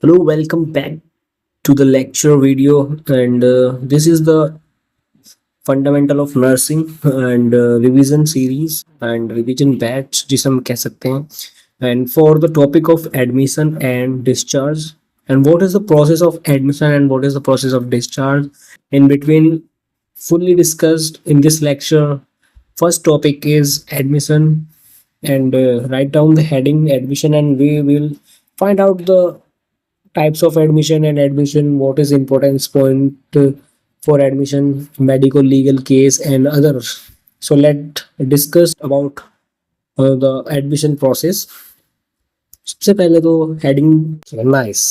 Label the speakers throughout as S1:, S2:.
S1: Hello, welcome back to the lecture video, and this is the fundamental of nursing and revision series and revision batch जिसे हम कह सकते हैं. And for the topic of admission and discharge, and what is the process of admission and what is the process of discharge in between, fully discussed in this lecture. First topic is admission, and write down the heading admission, and we will find out the types of admission and admission, what is importance point for admission, medical legal case and others. So let discuss about the admission process. सबसे पहले तो heading nice.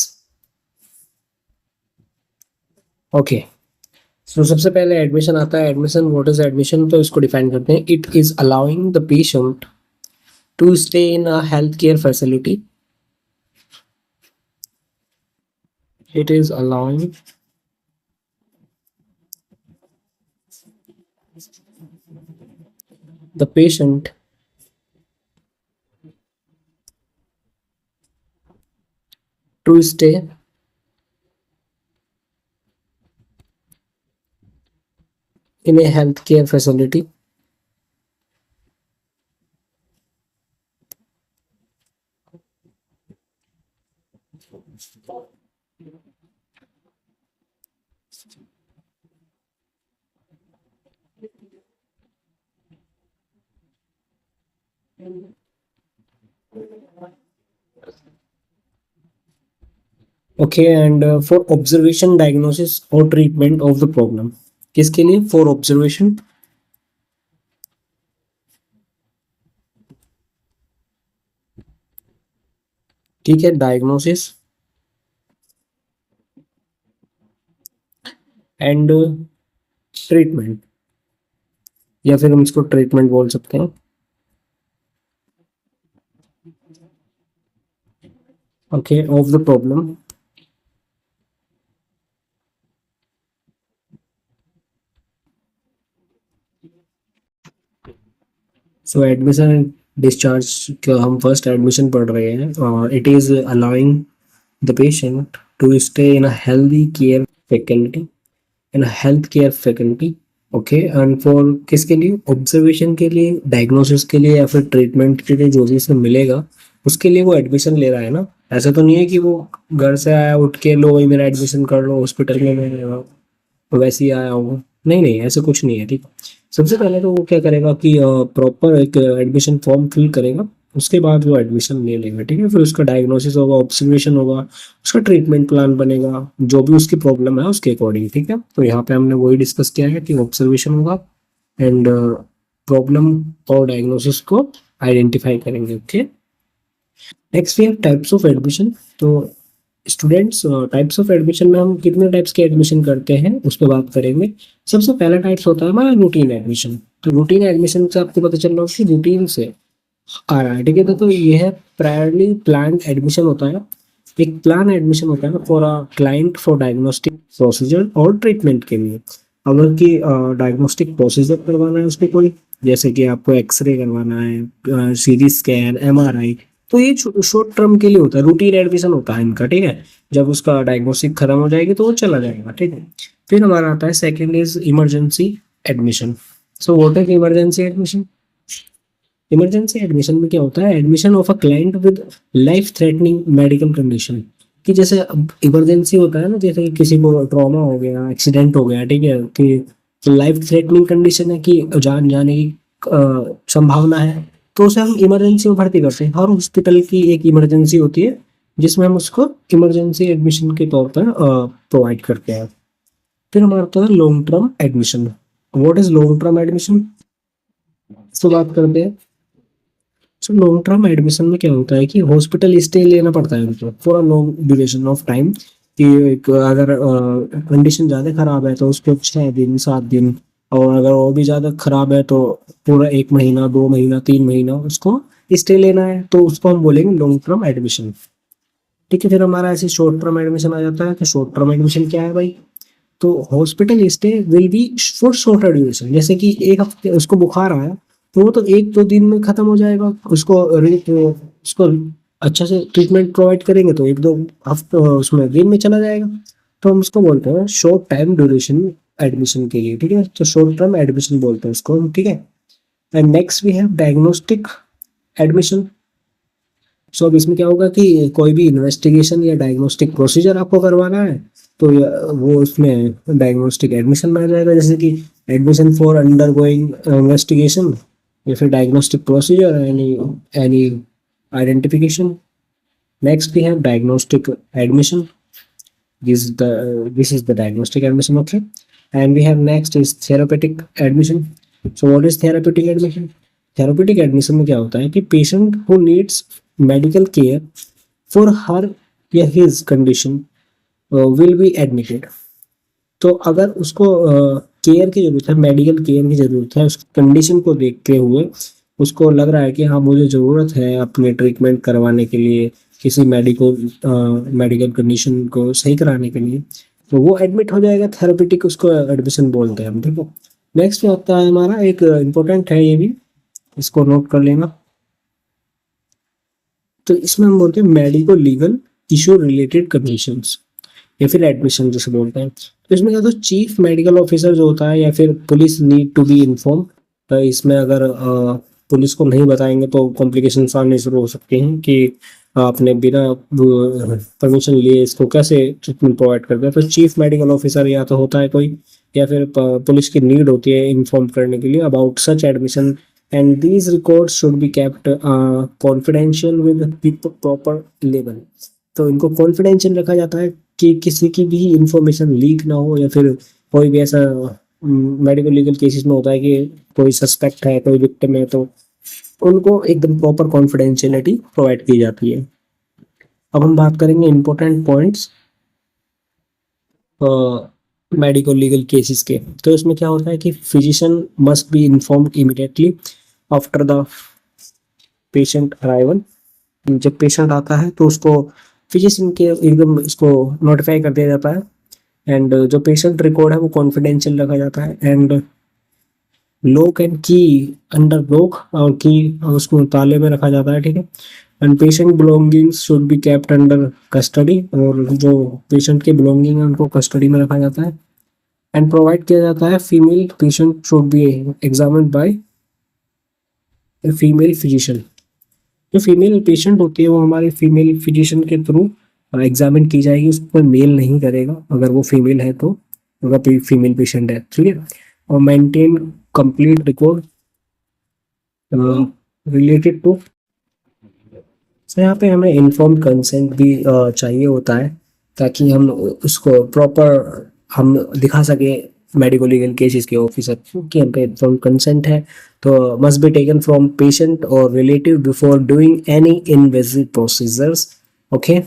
S1: Okay, तो सबसे पहले admission आता है. Admission, what is admission, तो इसको डिफाइन करते हैं. It is allowing the patient to stay in a health care facility. It is allowing the patient to stay in a healthcare facility okay, and for observation, diagnosis or treatment of the problem. किसके लिए? For observation, ठीक है, diagnosis and treatment, या फिर हम इसको treatment बोल सकते हैं. Okay, of the problem. So admission discharge का हम फर्स्ट एडमिशन पढ़ रहे हैं. It is allowing the patient to stay in a healthy care faculty, in a health care faculty. Okay, and for किसके लिए? ऑब्जर्वेशन के लिए, डायग्नोसिस के लिए, या फिर ट्रीटमेंट के लिए जो भी इसमें मिलेगा उसके लिए वो एडमिशन ले रहा है ना. ऐसा तो नहीं है कि वो घर से आया उठ के लो भाई मेरा एडमिशन कर लो हॉस्पिटल में, मैं वैसे ही आया हूँ. नहीं नहीं, ऐसा कुछ नहीं है. ठीक, सबसे पहले तो वो क्या करेगा कि प्रॉपर एक एडमिशन फॉर्म फिल करेगा. उसके बाद वो एडमिशन ले लेगा. ठीक है, फिर उसका डायग्नोसिस होगा, ऑब्जर्वेशन होगा, उसका ट्रीटमेंट प्लान बनेगा जो भी उसकी प्रॉब्लम है उसके अकॉर्डिंग. ठीक है, तो यहाँ पे हमने वही डिस्कस किया है कि ऑब्जर्वेशन होगा एंड प्रॉब्लम और डायग्नोसिस को आइडेंटिफाई करेंगे. Okay, next we have types of admission. तो स्टूडेंट्स, टाइप्स ऑफ एडमिशन में हम कितने टाइप्स के एडमिशन करते हैं उस पर बात करेंगे. सबसे पहला टाइप्स होता है हमारा रूटीन एडमिशन. तो रूटीन एडमिशन से आपको पता चल रहा है कि रूटीन से आ रहा है. ठीक है, तो ये है प्रायरली प्लान एडमिशन होता है. एक प्लान एडमिशन होता है for a client for diagnostic procedure और ट्रीटमेंट के लिए. अगर कि डायग्नोस्टिक प्रोसीजर करवाना है उसको कोई, जैसे कि आपको एक्सरे करवाना है, सीटी स्कैन, एमआरआई, तो ये शॉर्ट टर्म के लिए होता है. रूटीन एडमिशन होता है इनका. ठीक है, जब उसका डायग्नोस्टिक खत्म हो जाएगी तो वो चला जाएगा. ठीक है, फिर हमारा आता है second is emergency admission. So what is emergency admission? Emergency admission में क्या होता है? Admission of a client with life threatening medical condition. कि जैसे अब इमरजेंसी होता है ना, जैसे कि किसी को ट्रॉमा हो गया, एक्सीडेंट हो गया, ठीक है, कि लाइफ थ्रेटनिंग कंडीशन है कि जान जाने की संभावना है, तो उसे हम इमरजेंसी में भर्ती करते हैं. हर हॉस्पिटल की एक इमरजेंसी होती है जिसमें हम उसको इमरजेंसी एडमिशन के तौर पर प्रोवाइड करते हैं. फिर हमारा होता है long term admission. What is long term admission? तो बात करते हैं. सो लॉन्ग टर्म एडमिशन में क्या होता है कि हॉस्पिटल स्टे लेना पड़ता है उनको for a long duration of time. कि अगर कंडीशन ज़्यादा खराब है तो उसको 6 दिन 7 दिन, और अगर और भी ज़्यादा खराब है तो पूरा 1 महीना 2 महीना 3 महीना उसको स्टे लेना है, तो उसको हम बोलेंगे लॉन्ग टर्म एडमिशन. ठीक है, फिर हमारा ऐसे शॉर्ट टर्म एडमिशन आ जाता है. तो शॉर्ट टर्म एडमिशन क्या है भाई? तो hospital stay will be for shorter duration. जैसे कि 1 हफ्ते उसको बुखार आया तो वो तो 1-2 दिन में खत्म हो जाएगा. उसको अच्छा से ट्रीटमेंट प्रोवाइड करेंगे तो एक दो हफ्ते उसमें दिन में चला जाएगा। तो हम उसको बोलते हैं शॉर्ट टाइम ड्यूरेशन एडमिशन के लिए, ठीक है, तो शॉर्ट टर्म एडमिशन बोलते हैं उसको हम, ठीक है। And next we have diagnostic admission. So अब इसमें क्या होगा कि कोई भी इन्वेस्टिगेशन या डायग्नोस्टिक प्रोसीजर आपको करवाना है तो वो उसमें डायग्नोस्टिक एडमिशन में आ जाएगा, जैसे कि admission for undergoing investigation या फिर diagnostic procedure any any identification. Next we have diagnostic admission. This is the diagnostic admission option. And we have next is therapeutic admission. So what is therapeutic admission? Therapeutic admission में क्या होता है कि patient who needs medical care for her या his condition will be admitted. तो अगर उसको care की जरूरत है, मेडिकल केयर की जरूरत है, उस कंडीशन को देखते हुए उसको लग रहा है कि हाँ मुझे ज़रूरत है अपने ट्रीटमेंट करवाने के लिए, किसी मेडिकल कंडीशन को सही कराने के लिए, तो वो एडमिट हो जाएगा। थेरेपेटिक उसको एडमिशन बोलते हैं हम, ठीक है। नेक्स्ट में होता है हमारा एक इम्पोर्टेंट है, ये भी इसको नोट कर लेना। तो इसमें हम बोलते हैं medico legal issue related conditions या फिर एडमिशन जिसे बोलते हैं। तो इसमें क्या होता है, चीफ मेडिकल ऑफिसर जो होता है या फिर police need to be inform. तो इसमें अगर पुलिस को नहीं बताएंगे तो कॉम्प्लिकेशन आने शुरू हो सकते हैं कि आपने बिना परमिशन लिए इसको कैसे ट्रीटमेंट प्रोवाइड करते हैं। तो चीफ मेडिकल ऑफिसर या तो होता है कोई, या फिर पुलिस की नीड होती है इन्फॉर्म करने के लिए about such admission. And these records should be kept confidential with proper level. तो इनको कॉन्फिडेंशियल रखा जाता है कि किसी की भी इंफॉर्मेशन लीक ना हो, या फिर कोई भी ऐसा मेडिकल लीगल केसेस में होता है कि कोई सस्पेक्ट है, कोई विक्टिम है, तो उनको एकदम प्रॉपर कॉन्फिडेंशियलिटी प्रोवाइड की जाती है। अब हम बात करेंगे important points medical legal cases के। तो इसमें क्या होता है कि physician must be informed immediately after the patient arrival. जब पेशेंट आता है तो उसको फिजिशियन के एकदम इसको नोटिफाई कर दिया जाता है। एंड जो पेशेंट रिकॉर्ड है वो कॉन्फिडेंशियल रखा जाता है। एंड लॉक एंड की अंडर लॉक और की उसको ताले में रखा जाता है, ठीक है। And patient belongings should be kept under custody, और जो पेशेंट के बिलोंगिंग है उनको कस्टडी में रखा जाता है। एंड प्रोवाइड किया जाता है female patient should be examined bye a female physician. जो फीमेल पेशेंट होती है वो हमारे फीमेल फिजिशियन के थ्रू एग्जामिन की जाएगी, उसको कोई मेल नहीं करेगा अगर वो फीमेल है तो, अगर फीमेल पेशेंट है, ठीक है। और maintain complete record related to. So यहाँ पे हमें इन्फॉर्म्ड कंसेंट भी चाहिए होता है, ताकि हम उसको प्रॉपर हम दिखा सके मेडिको लीगल केसेस के ऑफिसर कि हम पे इन्फॉर्म्ड कंसेंट है। तो must be taken from patient और relative before doing any invasive procedures. Okay,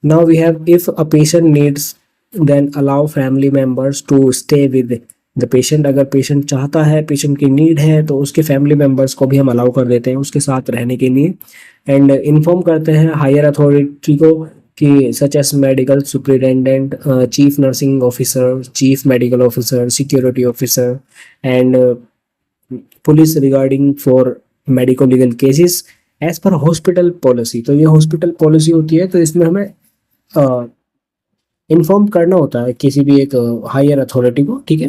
S1: now we have, if a patient needs, then allow family members to stay with the patient। अगर patient चाहता है, patient की need है, तो उसके family members को भी हम अलाउ कर देते हैं उसके साथ रहने के लिए। एंड इन्फॉर्म करते हैं हायर अथॉरिटी को कि such as medical superintendent, chief nursing officer, chief medical officer, security officer and police regarding for medico legal cases as per hospital policy. तो ये हॉस्पिटल पॉलिसी होती है, तो इसमें हमें इन्फॉर्म करना होता है किसी भी एक हायर अथॉरिटी को, ठीक है,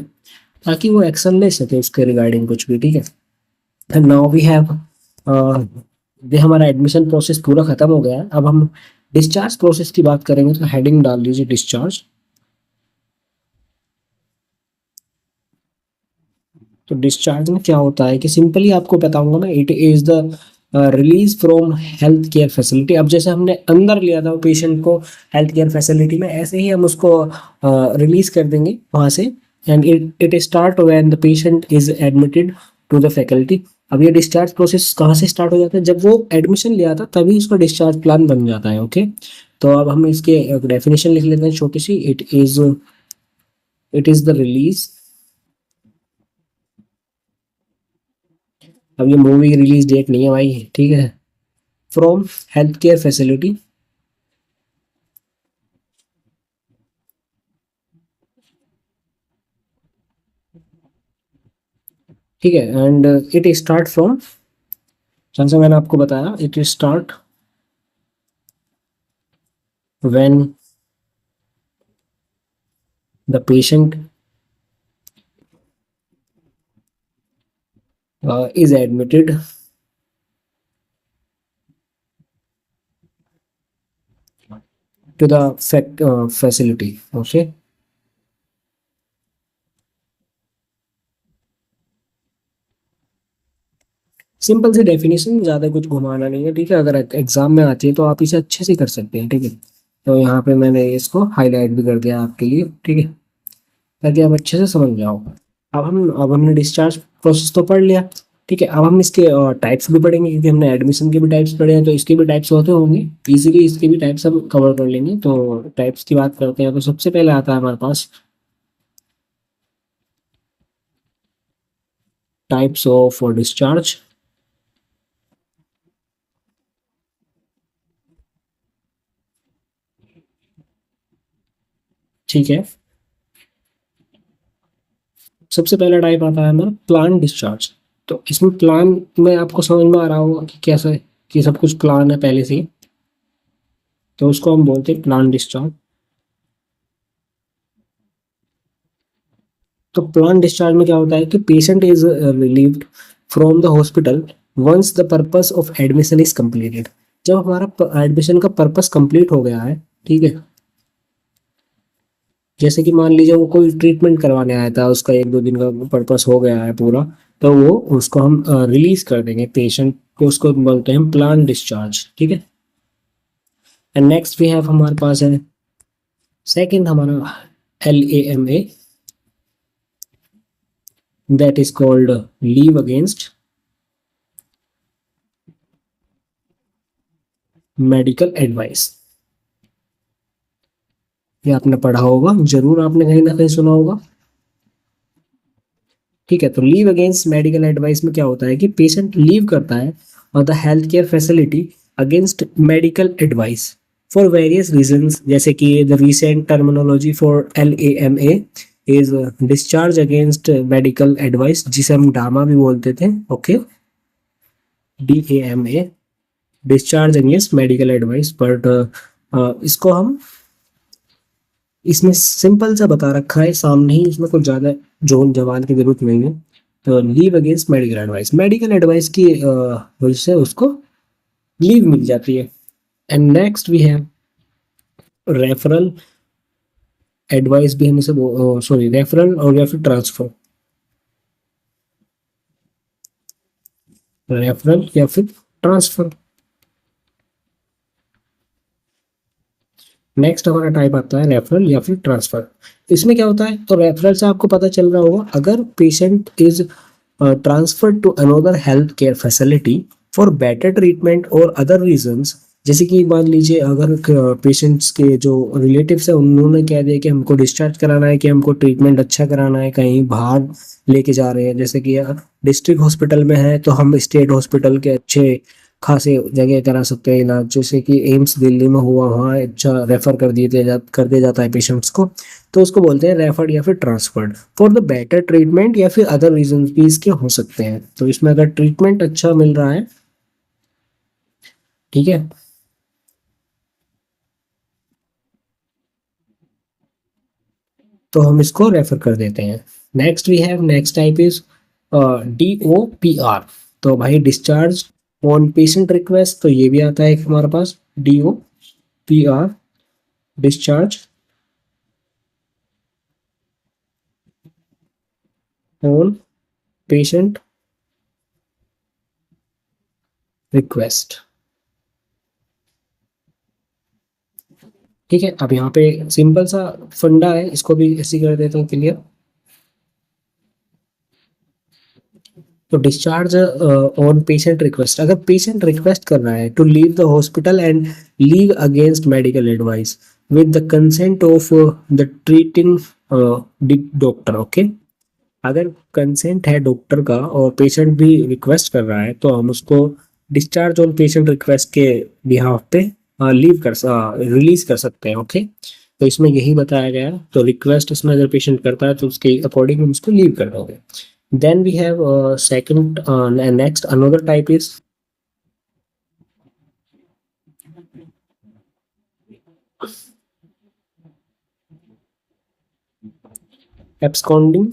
S1: ताकि वो एक्शन ले सके उसके रिगार्डिंग कुछ भी, ठीक है। एंड नाउ वी हैव ये हमारा एडमिशन प्रोसेस पूरा खत्म हो गया है। अब हम डिस्चार्ज प्रोसेस की बात करेंगे, तो हेडिंग डाल दीजिए डिस्चार्ज। तो डिस्चार्ज में क्या होता है कि सिंपली आपको बताऊंगा मैं, it is the release from health care facility. अब जैसे हमने अंदर लिया था पेशेंट को हेल्थ केयर फैसिलिटी में, ऐसे ही हम उसको रिलीज कर देंगे वहां से। And it start when the patient is admitted to the faculty. अब ये डिस्चार्ज प्रोसेस कहाँ से स्टार्ट हो जाता है, जब वो एडमिशन लिया था तभी उसका डिस्चार्ज प्लान बन जाता है। ओके, तो अब हम इसके डेफिनेशन लिख लेते हैं छोटी सी। It is the release. अब ये मूवी की रिलीज डेट नहीं है भाई, ठीक है, फ्रॉम हेल्थ केयर फैसिलिटी, ठीक है। एंड इट स्टार्ट फ्रॉम, जैसे मैंने आपको बताया, it start when the patient is admitted to the facility. Okay. Simple सी डेफिनेशन, ज़्यादा कुछ घुमाना नहीं है, ठीक है। अगर एग्जाम में आती है तो आप इसे अच्छे से कर सकते हैं, ठीक है। तो यहाँ पे मैंने इसको हाईलाइट भी कर दिया आपके लिए, ठीक है, ताकि आप अच्छे से समझ जाओ। अब हमने डिस्चार्ज प्रोसेस तो पढ़ लिया, ठीक है। अब हम इसके टाइप्स भी पढ़ेंगे, क्योंकि हमने एडमिशन के भी टाइप्स पढ़े हैं, तो इसके भी टाइप्स होते होंगे। इजीली इसके भी टाइप्स हम कवर कर लेंगे। तो टाइप्स की बात करते हैं, तो सबसे पहले आता है हमारे पास टाइप्स ऑफ डिस्चार्ज। ठीक है। सबसे पहला टाइप आता है हमारा प्लान डिस्चार्ज। तो इसमें प्लान में आपको समझ में आ रहा होगा कि कैसे, कि सब कुछ प्लान है पहले से ही, तो उसको हम बोलते हैं प्लान डिस्चार्ज। तो प्लान डिस्चार्ज में क्या होता है कि patient is relieved from the hospital once the purpose of admission is completed. जब हमारा एडमिशन का पर्पस कंप्लीट हो गया है, ठीक है। जैसे कि मान लीजिए वो कोई ट्रीटमेंट करवाने आया था, उसका 1-2 दिन का पर्पस हो गया है पूरा, तो वो उसको हम रिलीज कर देंगे पेशेंट को, उसको बोलते हैं प्लान डिस्चार्ज, ठीक है। एंड नेक्स्ट वी हैव हमारे पास है सेकंड हमारा LAMA, that is called leave against medical advice. ये आपने पढ़ा होगा, जरूर आपने कहीं ना कहीं सुना होगा, ठीक है। तो लीव अगेंस्ट मेडिकल एडवाइस में क्या होता है कि पेशेंट लीव करता है और the health care facility against medical advice for various reasons, जैसे कि the recent terminology for LAMA is discharge against medical advice, जिसे हम डामा भी बोलते थे। Okay, DAMA, discharge against medical advice. But इसको हम इसमें सिंपल सा बता रखा है सामने ही, इसमें कुछ ज़्यादा जोन जवान की जरूरत नहीं है। तो leave against medical advice, medical advice की वजह से उसको लीव मिल जाती है। And next we have referral advice, भी हम इसे सॉरी रेफरल और या फिर ट्रांसफर, रेफरल या फिर ट्रांसफर। नेक्स्ट हमारा टाइप आता है रेफरल या फिर ट्रांसफर। इसमें क्या होता है, तो रेफरल से आपको पता चल रहा होगा, अगर patient is transfer to another health care facility for better treatment और अदर रीजंस। जैसे कि मान लीजिए अगर पेशेंट्स के जो रिलेटिव्स है उन्होंने कह दिया कि हमको डिस्चार्ज कराना है, कि हमको ट्रीटमेंट अच्छा कराना है, कहीं बाहर लेके जा रहे हैं, जैसे कि डिस्ट्रिक्ट हॉस्पिटल में है तो हम स्टेट हॉस्पिटल के अच्छे खासे जगह करा सकते हैं इलाज, जैसे कि एम्स दिल्ली में हुआ, वहाँ अच्छा रेफर कर दिया जाता है पेशेंट्स को। तो उसको बोलते हैं रेफर्ड या फिर transferred for the better treatment, या फिर अदर रीजन भी इसके हो सकते हैं। तो इसमें अगर ट्रीटमेंट अच्छा मिल रहा है, ठीक है, तो हम इसको रेफर कर देते हैं। Next we have next type is DOPR। तो भाई डिस्चार्ज ऑन पेशेंट रिक्वेस्ट, तो ये भी आता है एक हमारे पास DOPR, discharge on patient request, ठीक है। अब यहाँ पे सिंपल सा फंडा है, इसको भी ऐसे कर देता हूँ क्लियर। तो डिस्चार्ज ऑन पेशेंट रिक्वेस्ट, अगर पेशेंट रिक्वेस्ट कर रहा है to leave the hospital and leave against medical advice with the consent of the treating doctor. Okay, अगर कंसेंट है डॉक्टर का और पेशेंट भी रिक्वेस्ट कर रहा है, तो हम उसको डिस्चार्ज ऑन पेशेंट रिक्वेस्ट के बिहाफ पे लीव कर रिलीज कर सकते हैं। ओके, तो इसमें यही बताया गया है। तो रिक्वेस्ट इसमें अगर पेशेंट करता है तो उसके अकॉर्डिंग हम उसको लीव कर दोगे। Then we have second next another type is, absconding,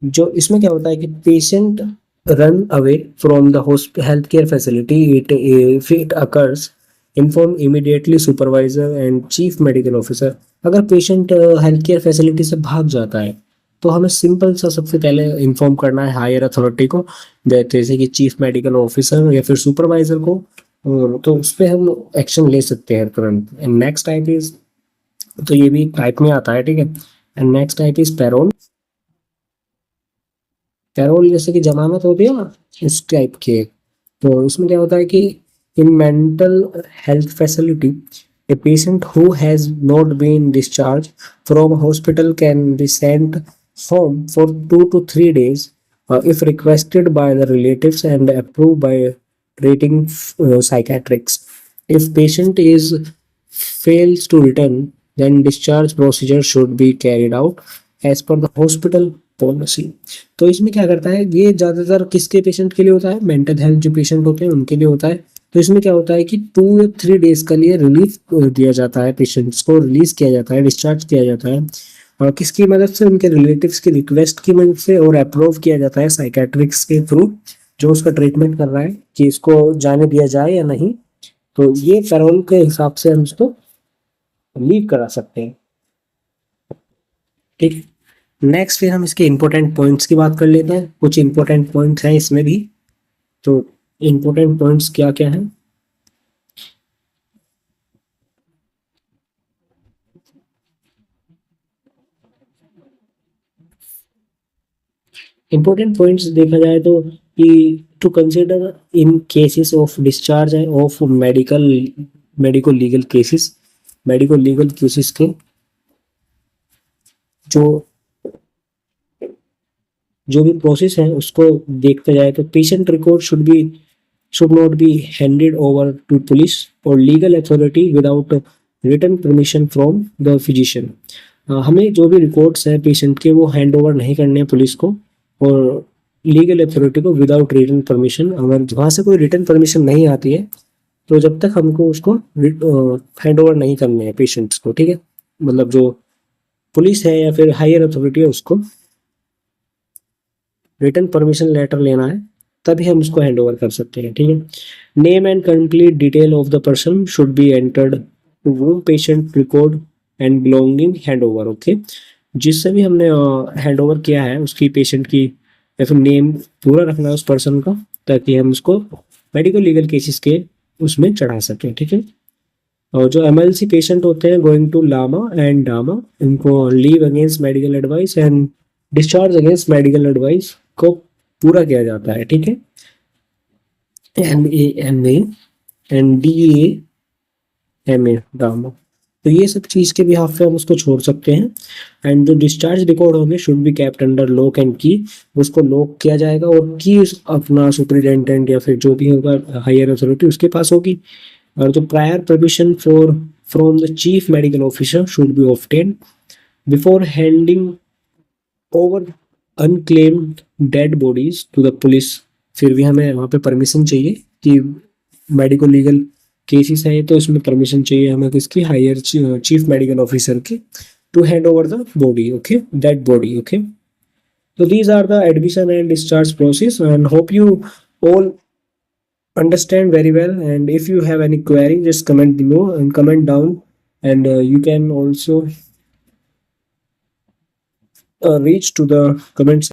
S1: जो इसमें क्या होता है कि patient run away from the health care facility, it if it occurs inform immediately supervisor and chief medical officer. अगर पेशेंट हेल्थ केयर फैसिलिटी से भाग जाता है तो हमें सिंपल सा सबसे पहले इन्फॉर्म करना है हायर अथॉरिटी को, जैसे कि चीफ मेडिकल ऑफिसर या फिर सुपरवाइजर को, और तो उस पर हम एक्शन ले सकते हैं तुरंत। एंड नेक्स्ट टाइप इज, तो ये भी टाइप में आता है, ठीक है। And next type is parole. Parole जैसे कि जमानत होती है ना, इस टाइप के। तो इसमें क्या होता है कि in mental health facility a patient who has not been discharged from hospital can be sent home for 2 to 3 days if requested by the relatives and approved by treating psychiatrists. If patient is fails to return, then discharge procedure should be carried out as per the hospital policy. तो इसमें क्या करता है, ये ज़्यादातर किसके patient के लिए होता है, मेंटल हेल्थ जो पेशेंट होते हैं उनके लिए होता है। तो इसमें क्या होता है कि 2 या 3 डेज के लिए रिलीफ दिया जाता है, पेशेंट्स को रिलीज किया जाता है, डिस्चार्ज किया जाता है, और किसकी मदद से, उनके रिलेटिव्स की रिक्वेस्ट की मदद से, और अप्रूव किया जाता है साइकेट्रिक्स के थ्रू जो उसका ट्रीटमेंट कर रहा है कि इसको जाने दिया जाए या नहीं। तो ये पैरोल के हिसाब से हम इसको लीव करा सकते हैं, ठीक है। नेक्स्ट फिर हम इसके इंपॉर्टेंट पॉइंट्स की बात कर लेते हैं। कुछ इंपॉर्टेंट पॉइंट्स हैं इसमें भी। तो इंपॉर्टेंट पॉइंट्स क्या क्या हैं? इंपॉर्टेंट पॉइंट्स देखा जाए तो कि to consider in cases of discharge of medico legal cases, medico legal cases के जो जो भी प्रोसेस है उसको देखते जाए तो patient record should not be handed over to police और legal authority without written permission from the physician. हमें जो भी रिकॉर्ड्स हैं पेशेंट के वो हैंड ओवर नहीं करने हैं पुलिस को और लीगल अथॉरिटी को विदाउट रिटन परमिशन। अगर वहाँ से कोई रिटन परमिशन नहीं आती है तो जब तक हमको उसको हैंड ओवर नहीं करने हैं पेशेंट्स को, ठीक है। मतलब जो पुलिस है या फिर हायर अथॉरिटी है उसको रिटन परमिशन लेटर लेना है, तभी हम उसको हैंड ओवर कर सकते हैं, ठीक है। Name and complete detail of the person should be entered to whom patient record and belonging hand over, okay. जिससे भी हमने हैंड ओवर किया है उसकी पेशेंट की या फिर नेम पूरा रखना है उस पर्सन का, ताकि हम उसको मेडिकल लीगल केसेस के उसमें चढ़ा सकें, ठीक है। और जो एमएलसी पेशेंट होते हैं गोइंग टू लामा एंड डामा, इनको leave against medical advice and discharge against medical advice को पूरा किया जाता है, ठीक है। एम ए एंड DAMA डामा, तो ये सब चीज़ के बिहाफ पे हम उसको छोड़ सकते हैं। एंड जो डिस्चार्ज रिकॉर्ड होंगे should be kept under lock and की, उसको लॉक किया जाएगा और की अपना सुपरिटेंडेंट या फिर जो भी होगा हायर अथॉरिटी उसके पास होगी। और जो prior permission from the chief medical officer should be obtained before handing over unclaimed dead bodies to the police. फिर भी हमें वहाँ पे परमिशन चाहिए कि मेडिको लीगल केसेस है तो इसमें परमिशन चाहिए हमें किसकी, हायर चीफ मेडिकल ऑफिसर की, to hand over the body, okay, dead body, okay. So these are the admission and discharge process, and hope you all understand very well. And if you have any query, just comment below and comment down. And you can also reach to the comments